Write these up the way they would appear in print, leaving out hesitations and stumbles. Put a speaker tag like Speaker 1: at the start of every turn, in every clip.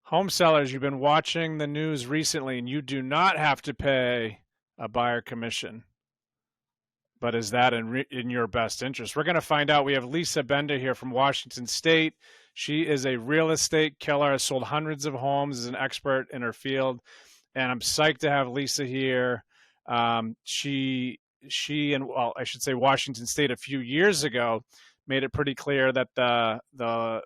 Speaker 1: Home sellers, you've been watching the news recently, and you do not have to pay a buyer commission. But is that in your best interest? We're going to find out. We have Lisa Bender here from Washington State. She is a real estate killer, has sold hundreds of homes, is an expert in her field, and I'm psyched to have Lisa here. She and, well, I should say Washington State a few years ago made it pretty clear that the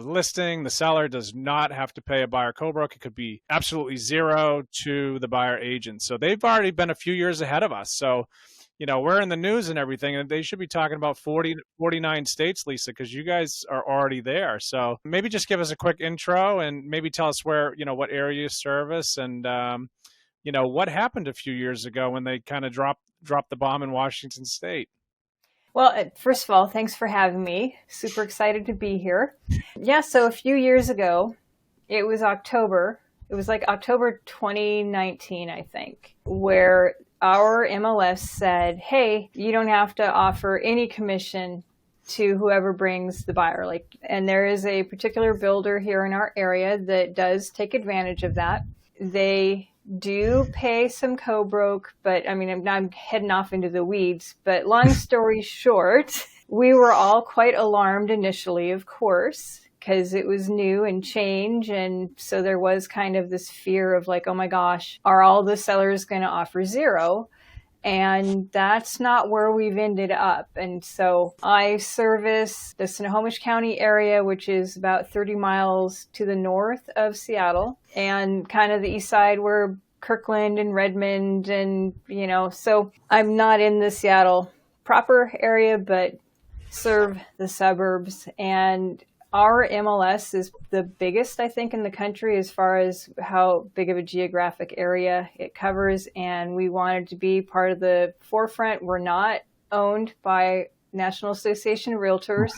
Speaker 1: listing, the seller does not have to pay a buyer co-broke. It could be absolutely zero to the buyer agent. So they've already been a few years ahead of us. So, you know, we're in the news and everything, and they should be talking about 49 states, Lisa, because you guys are already there. So maybe just give us a quick intro and maybe tell us where, you know, what area you service and, you know, what happened a few years ago when they kind of dropped the bomb in Washington State.
Speaker 2: Well, first of all, thanks for having me. Super excited to be here. Yeah, so a few years ago, it was October. It was like October 2019, I think, where our MLS said, hey, you don't have to offer any commission to whoever brings the buyer. And there is a particular builder here in our area that does take advantage of that. They do pay some co-broke, but I mean, I'm heading off into the weeds, but long story short, we were all quite alarmed initially, of course, because it was new and change. And so there was kind of this fear of like, oh my gosh, are all the sellers going to offer zero? And that's not where we've ended up. And so I service the Snohomish County area, which is about 30 miles to the north of Seattle, and kind of the east side where Kirkland and Redmond and, you know, so I'm not in the Seattle proper area, but serve the suburbs. And our MLS is the biggest, I think, in the country as far as how big of a geographic area it covers. And we wanted to be part of the forefront. We're not owned by National Association of Realtors.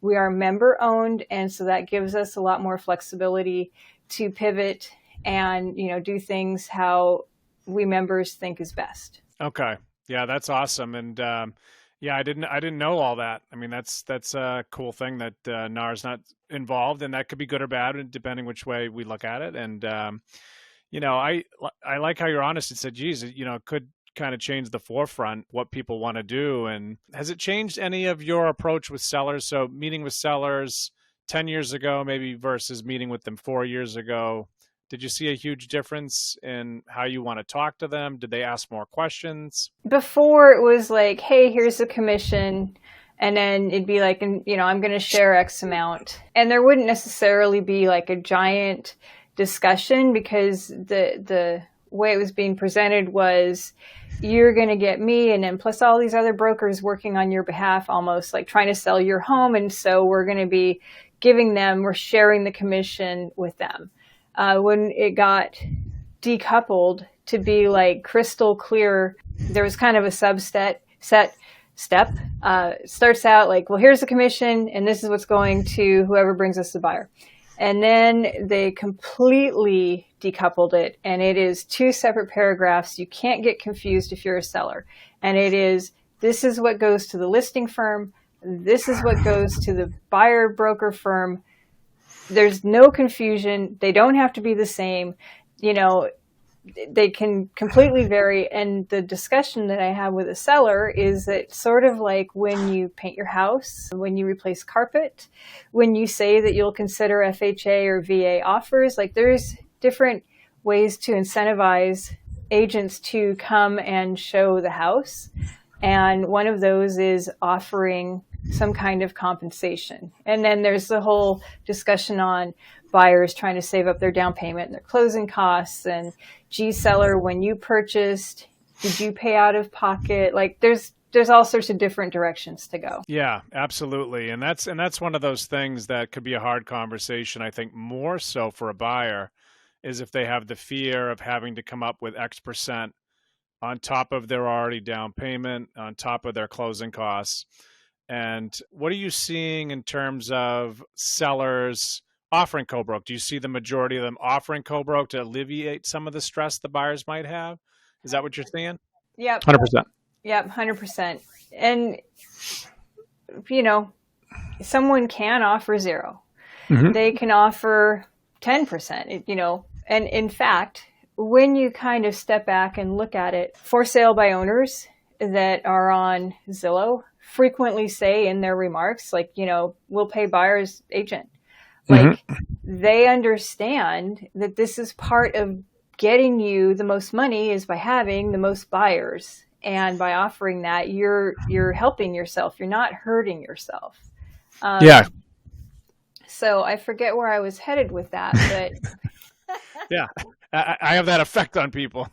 Speaker 2: We are member owned. And so that gives us a lot more flexibility to pivot and, you know, do things how we members think is best.
Speaker 1: Okay. Yeah, that's awesome. And, yeah, I didn't know all that. I mean, that's a cool thing that NAR's not involved, and that could be good or bad depending which way we look at it. And you know, I like how you're honest and said, geez, you know, it could kind of change the forefront what people want to do. And has it changed any of your approach with sellers? So meeting with sellers 10 years ago, maybe versus meeting with them 4 years ago. Did you see a huge difference in how you want to talk to them? Did they ask more questions?
Speaker 2: Before it was like, hey, here's the commission. And then it'd be like, you know, I'm going to share X amount. And there wouldn't necessarily be like a giant discussion because the way it was being presented was you're going to get me and then plus all these other brokers working on your behalf, almost like trying to sell your home. And so we're going to be we're sharing the commission with them. When it got decoupled to be like crystal clear, there was kind of a step. Starts out like, well, here's the commission and this is what's going to whoever brings us the buyer. And then they completely decoupled it. And it is two separate paragraphs. You can't get confused if you're a seller. And it is, this is what goes to the listing firm. This is what goes to the buyer broker firm. There's no confusion. They don't have to be the same. You know, they can completely vary. And the discussion that I have with a seller is that sort of like when you paint your house, when you replace carpet, when you say that you'll consider FHA or VA offers, like there's different ways to incentivize agents to come and show the house. And one of those is offering some kind of compensation. And then there's the whole discussion on buyers trying to save up their down payment and their closing costs. And gee, seller, when you purchased, did you pay out of pocket? Like there's all sorts of different directions to go.
Speaker 1: Yeah, absolutely. And that's one of those things that could be a hard conversation. I think more so for a buyer is if they have the fear of having to come up with X percent on top of their already down payment, on top of their closing costs. And what are you seeing in terms of sellers offering co-broke? Do you see the majority of them offering co-broke to alleviate some of the stress the buyers might have? Is that what you're seeing?
Speaker 2: Yep.
Speaker 1: 100%.
Speaker 2: Yep, 100%. And, someone can offer 0.
Speaker 1: Mm-hmm.
Speaker 2: They can offer 10%, and in fact, when you kind of step back and look at it, for sale by owners that are on Zillow frequently say in their remarks, like, we'll pay buyer's agent. Like, they understand that this is part of getting you the most money is by having the most buyers. And by offering that, you're helping yourself. You're not hurting yourself.
Speaker 1: Yeah.
Speaker 2: So I forget where I was headed with that, but
Speaker 1: yeah. I have that effect on people.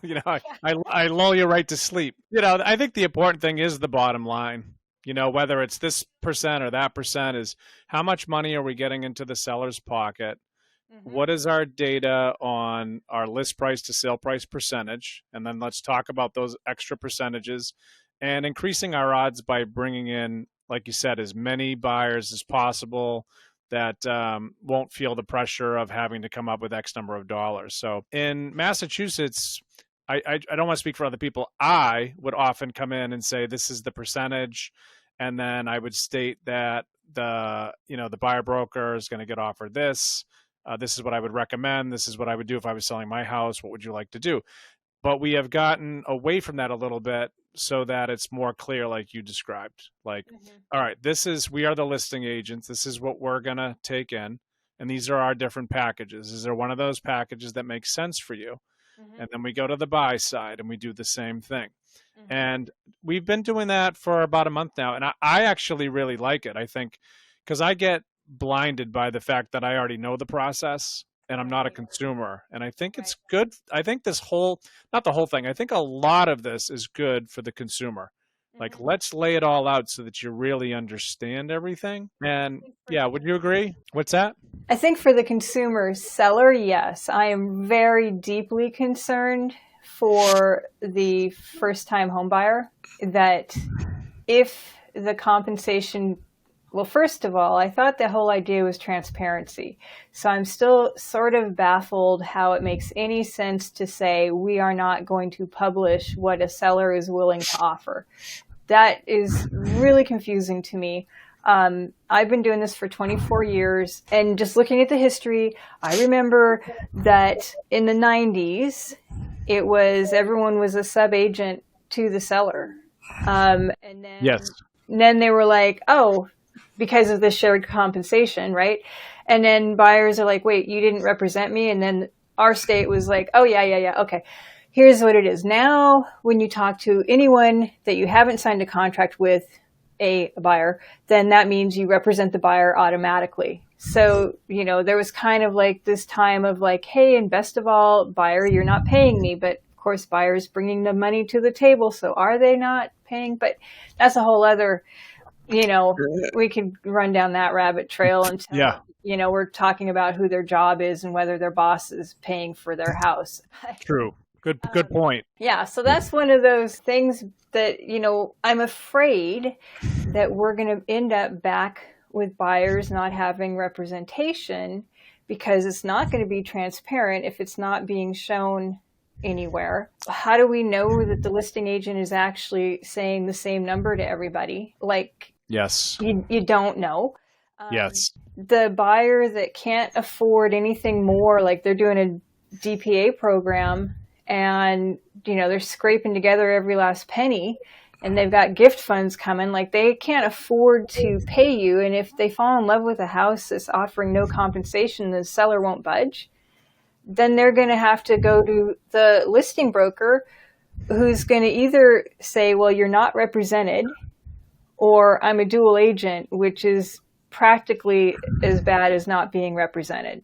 Speaker 1: I lull you right to sleep. I think the important thing is the bottom line. Whether it's this percent or that percent, is how much money are we getting into the seller's pocket? What is our data on our list price to sale price percentage? And then let's talk about those extra percentages and increasing our odds by bringing in, like you said, as many buyers as possible that won't feel the pressure of having to come up with X number of dollars. So in Massachusetts, I don't want to speak for other people. I would often come in and say, this is the percentage. And then I would state that the buyer broker is going to get offered this. This is what I would recommend. This is what I would do if I was selling my house. What would you like to do? But we have gotten away from that a little bit so that it's more clear, like you described. Like, all right, we are the listing agents. This is what we're going to take in. And these are our different packages. Is there one of those packages that makes sense for you? And then we go to the buy side and we do the same thing. And we've been doing that for about a month now. And I actually really like it. I think because I get blinded by the fact that I already know the process and I'm not a consumer. And I think it's good. I think not the whole thing, I think a lot of this is good for the consumer. Like, let's lay it all out so that you really understand everything. And yeah, would you agree? What's that?
Speaker 2: I think for the consumer seller, yes. I am very deeply concerned for the first-time home buyer that if the compensation, well, first of all, I thought the whole idea was transparency. So I'm still sort of baffled how it makes any sense to say we are not going to publish what a seller is willing to offer. That is really confusing to me. I've been doing this for 24 years, and just looking at the history, I remember that in the 90s, everyone was a sub-agent to the seller. And then they were like, oh, because of the shared compensation, right? And then buyers are like, wait, you didn't represent me? And then our state was like, oh, yeah, okay. Here's what it is. Now, when you talk to anyone that you haven't signed a contract with, a buyer, then that means you represent the buyer automatically. So, there was kind of like this time of like, hey, and best of all, buyer, you're not paying me. But of course, buyer's bringing the money to the table. So are they not paying? But that's a whole other, we could run down that rabbit trail until, we're talking about who their job is and whether their boss is paying for their house.
Speaker 1: True. Good point.
Speaker 2: Yeah. So that's one of those things that, I'm afraid that we're going to end up back with buyers not having representation because it's not going to be transparent if it's not being shown anywhere. How do we know that the listing agent is actually saying the same number to everybody? Like,
Speaker 1: yes,
Speaker 2: you don't know.
Speaker 1: Yes.
Speaker 2: The buyer that can't afford anything more, like they're doing a DPA program and, they're scraping together every last penny and they've got gift funds coming, like they can't afford to pay you. And if they fall in love with a house that's offering no compensation, the seller won't budge. Then they're going to have to go to the listing broker who's going to either say, well, you're not represented, or I'm a dual agent, which is practically as bad as not being represented.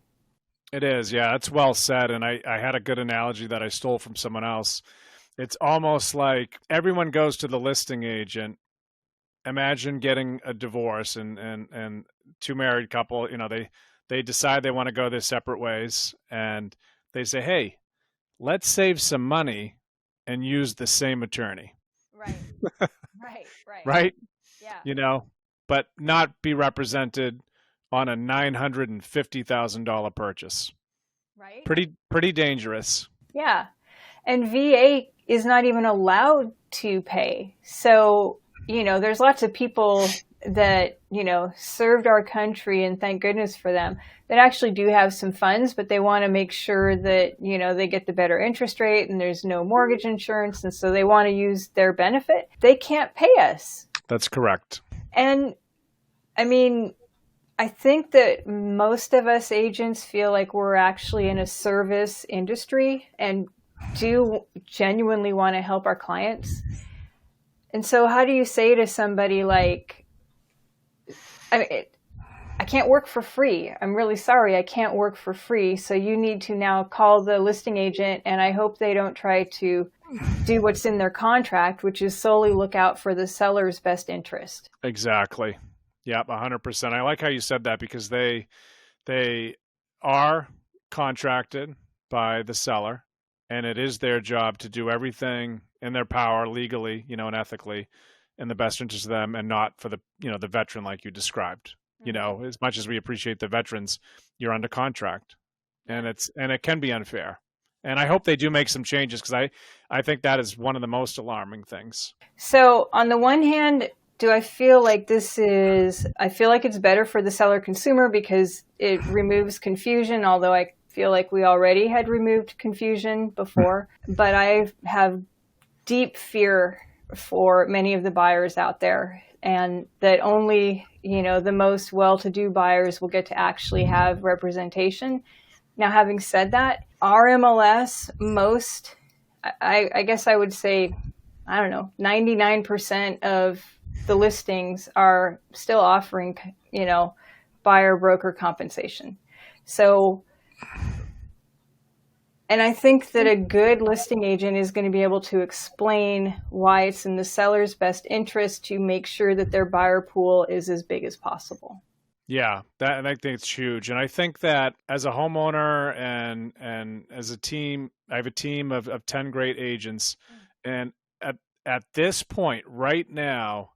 Speaker 1: It is. Yeah, that's well said. And I had a good analogy that I stole from someone else. It's almost like everyone goes to the listing agent. Imagine getting a divorce and two married couple, they decide they want to go their separate ways and they say, hey, let's save some money and use the same attorney.
Speaker 2: Right.
Speaker 1: Right?
Speaker 2: Yeah.
Speaker 1: But not be represented on a $950,000 purchase.
Speaker 2: Right.
Speaker 1: Pretty dangerous.
Speaker 2: Yeah. And VA is not even allowed to pay. So there's lots of people that, served our country, and thank goodness for them, that actually do have some funds, but they want to make sure that, they get the better interest rate and there's no mortgage insurance. And so they want to use their benefit. They can't pay us.
Speaker 1: That's correct.
Speaker 2: And I mean, I think that most of us agents feel like we're actually in a service industry and do genuinely want to help our clients. And so how do you say to somebody like, I can't work for free. I'm really sorry. I can't work for free. So you need to now call the listing agent, and I hope they don't try to do what's in their contract, which is solely look out for the seller's best interest.
Speaker 1: Exactly. Yep, 100%. I like how you said that, because they are contracted by the seller, and it is their job to do everything in their power legally, and ethically, in the best interest of them, and not for the the veteran like you described. As much as we appreciate the veterans, you're under contract, and it can be unfair. And I hope they do make some changes, because I think that is one of the most alarming things.
Speaker 2: So on the one hand, I feel like it's better for the seller consumer because it removes confusion, although I feel like we already had removed confusion before. But I have deep fear for many of the buyers out there, and that only, the most well-to-do buyers will get to actually have representation. Now, having said that, our MLS, I guess I would say, 99% of the listings are still offering, buyer broker compensation. So, and I think that a good listing agent is going to be able to explain why it's in the seller's best interest to make sure that their buyer pool is as big as possible.
Speaker 1: Yeah, and I think it's huge. And I think that as a homeowner and as a team, I have a team of 10 great agents. And at this point right now,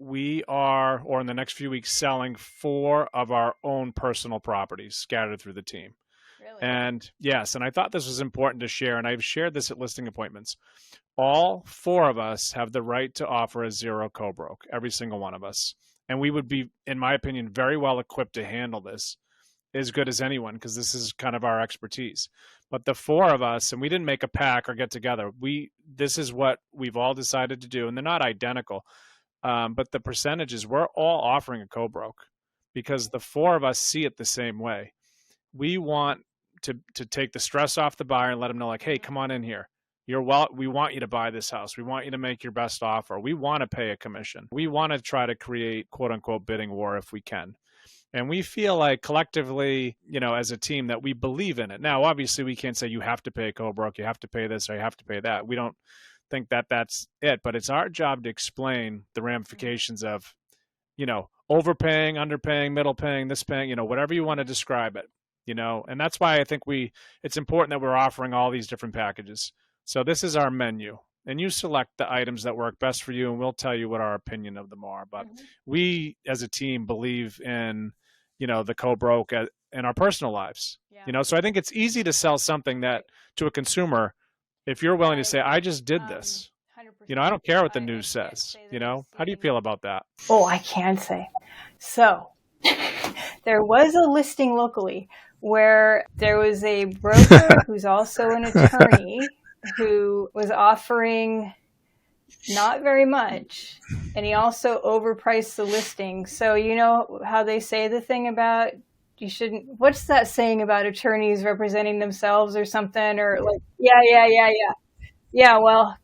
Speaker 1: we are, or in the next few weeks, selling 4 of our own personal properties scattered through the team.
Speaker 2: Really?
Speaker 1: And yes, and I thought this was important to share, and I've shared this at listing appointments. All 4 of us have the right to offer a zero co-broke, every single one of us. And we would be, in my opinion, very well equipped to handle this as good as anyone, because this is kind of our expertise. But the 4 of us, and we didn't make a pack or get together, this is what we've all decided to do, and they're not identical. But the percentages, we're all offering a co-broke because the 4 of us see it the same way. We want to take the stress off the buyer and let them know, like, hey, come on in here. We want you to buy this house. We want you to make your best offer. We want to pay a commission. We want to try to create quote unquote bidding war if we can. And we feel like collectively, as a team, that we believe in it. Now, obviously we can't say you have to pay a co-broke, you have to pay this, or you have to pay that. We don't think that that's it, but it's our job to explain the ramifications of, overpaying, underpaying, middle paying, this paying, whatever you want to describe it, and that's why I think it's important that we're offering all these different packages. So this is our menu, and you select the items that work best for you, and we'll tell you what our opinion of them are. But we, as a team, believe in, the co-broke in our personal lives. Yeah. So I think it's easy to sell something that to a consumer, if you're willing to say, I just did this. I don't care what the news says. How do you feel about that?
Speaker 2: Oh, I can say. So there was a listing locally where there was a broker who's also an attorney who was offering not very much, and he also overpriced the listing. So how they say the thing about you shouldn't, what's that saying about attorneys representing themselves or something, or like, well,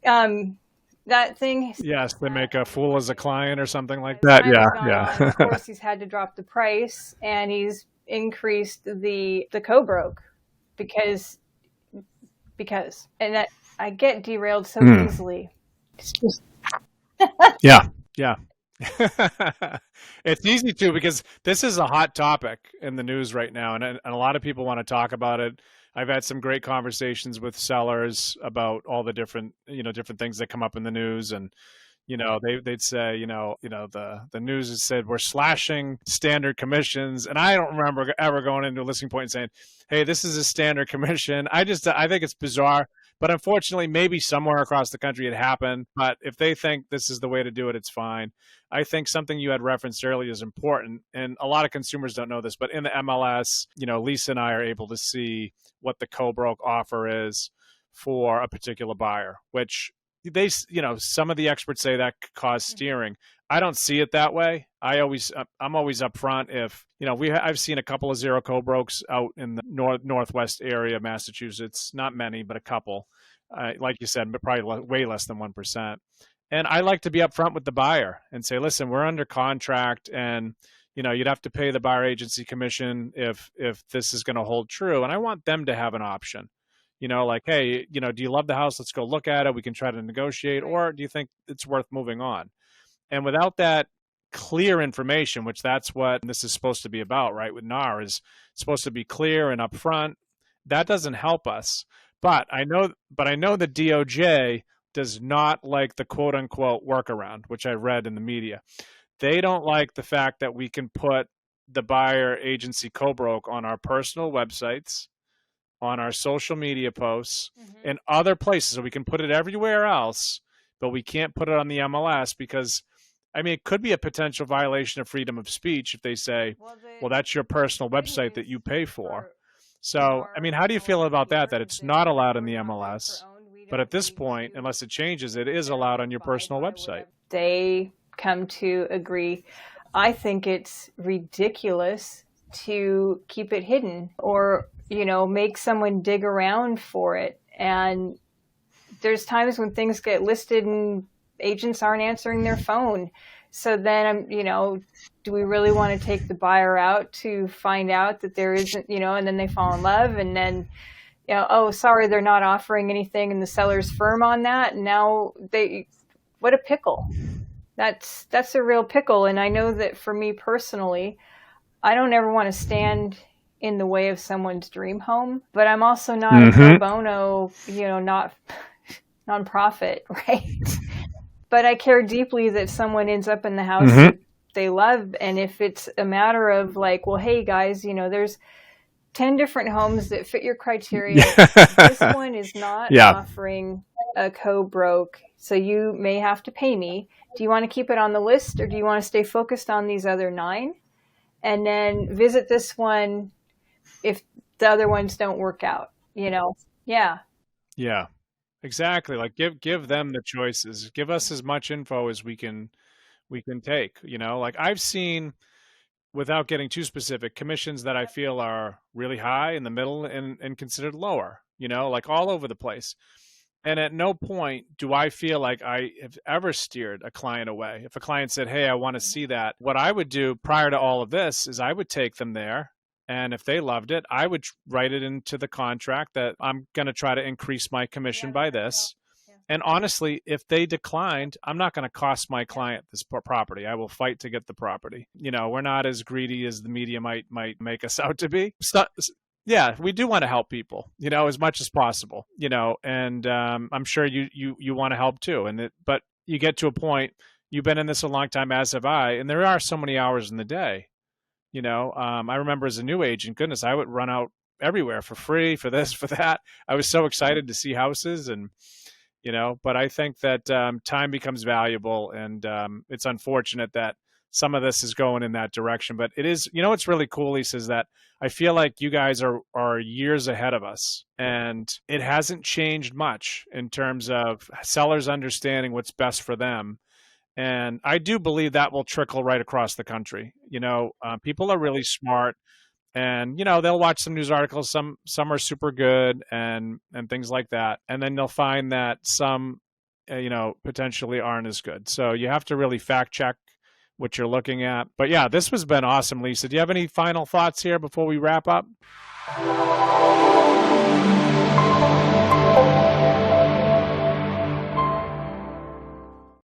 Speaker 2: that thing.
Speaker 1: Yes, they make a fool as a client or something like that. Yeah.
Speaker 2: Of course, he's had to drop the price, and he's increased the co-broke because, and that I get derailed so easily. It's just
Speaker 1: yeah. It's easy to, because this is a hot topic in the news right now, and a lot of people want to talk about it. I've had some great conversations with sellers about all the different things that come up in the news, and they'd say, the news has said we're slashing standard commissions, and I don't remember ever going into a listing point and saying, hey, this is a standard commission. I think it's bizarre, But unfortunately, maybe somewhere across the country it happened. But if they think this is the way to do it, it's fine. I think something you had referenced earlier is important. And a lot of consumers don't know this, but in the MLS, Lisa and I are able to see what the co-broke offer is for a particular buyer, which some of the experts say that could cause steering. I don't see it that way. I'm always upfront. If I've seen a couple of zero co-brokes out in the northwest area of Massachusetts, not many, but a couple. Like you said, but probably way less than 1%. And I like to be upfront with the buyer and say, listen, we're under contract, and you'd have to pay the buyer agency commission if this is going to hold true. And I want them to have an option. Like, hey, do you love the house? Let's go look at it. We can try to negotiate. Or do you think it's worth moving on? And without that clear information, which that's what this is supposed to be about, right? With NAR is supposed to be clear and upfront. That doesn't help us. But I know the DOJ does not like the quote unquote workaround, which I read in the media. They don't like the fact that we can put the buyer agency co-broke on our personal websites, on our social media posts, and other places. So we can put it everywhere else, but we can't put it on the MLS because, it could be a potential violation of freedom of speech if they say, well, that's your personal website that you pay for. So, how do you feel about that it's not allowed in the MLS, but at this point, unless it changes, it is allowed on your personal website?
Speaker 2: They come to agree. I think it's ridiculous to keep it hidden or make someone dig around for it. And there's times when things get listed and agents aren't answering their phone. So then, do we really want to take the buyer out to find out that there isn't, and then they fall in love, and then, oh, sorry, they're not offering anything, and the seller's firm on that. And now what a pickle. That's a real pickle. And I know that for me personally, I don't ever want to stand in the way of someone's dream home, but I'm also not a pro bono, not nonprofit, right? But I care deeply that someone ends up in the house that they love. And if it's a matter of like, well, hey guys, there's 10 different homes that fit your criteria. This one is not offering a co-broke, so you may have to pay me. Do you want to keep it on the list, or do you want to stay focused on these other 9? And then visit this one if the other ones don't work out, Yeah.
Speaker 1: Yeah, exactly. Like give them the choices. Give us as much info as we can take, like I've seen, without getting too specific, commissions that I feel are really high, in the middle, and considered lower, like all over the place. And at no point do I feel like I have ever steered a client away. If a client said, hey, I want to see that, what I would do prior to all of this is I would take them there. And if they loved it, I would write it into the contract that I'm going to try to increase my commission by this. And honestly, if they declined, I'm not going to cost my client this property. I will fight to get the property. We're not as greedy as the media might make us out to be. Yeah, we do want to help people, as much as possible, and I'm sure you want to help too. But you get to a point, you've been in this a long time, as have I, and there are so many hours in the day. I remember as a new agent, goodness, I would run out everywhere for free, for this, for that. I was so excited to see houses, and but I think that time becomes valuable, and it's unfortunate that some of this is going in that direction. But it is, what's really cool, Lisa, is that I feel like you guys are years ahead of us, and it hasn't changed much in terms of sellers understanding what's best for them. And I do believe that will trickle right across the country. People are really smart, and they'll watch some news articles. Some are super good and things like that, and then they'll find that some potentially aren't as good. So you have to really fact check what you're looking at. But yeah, this has been awesome, Lisa. Do you have any final thoughts here before we wrap up?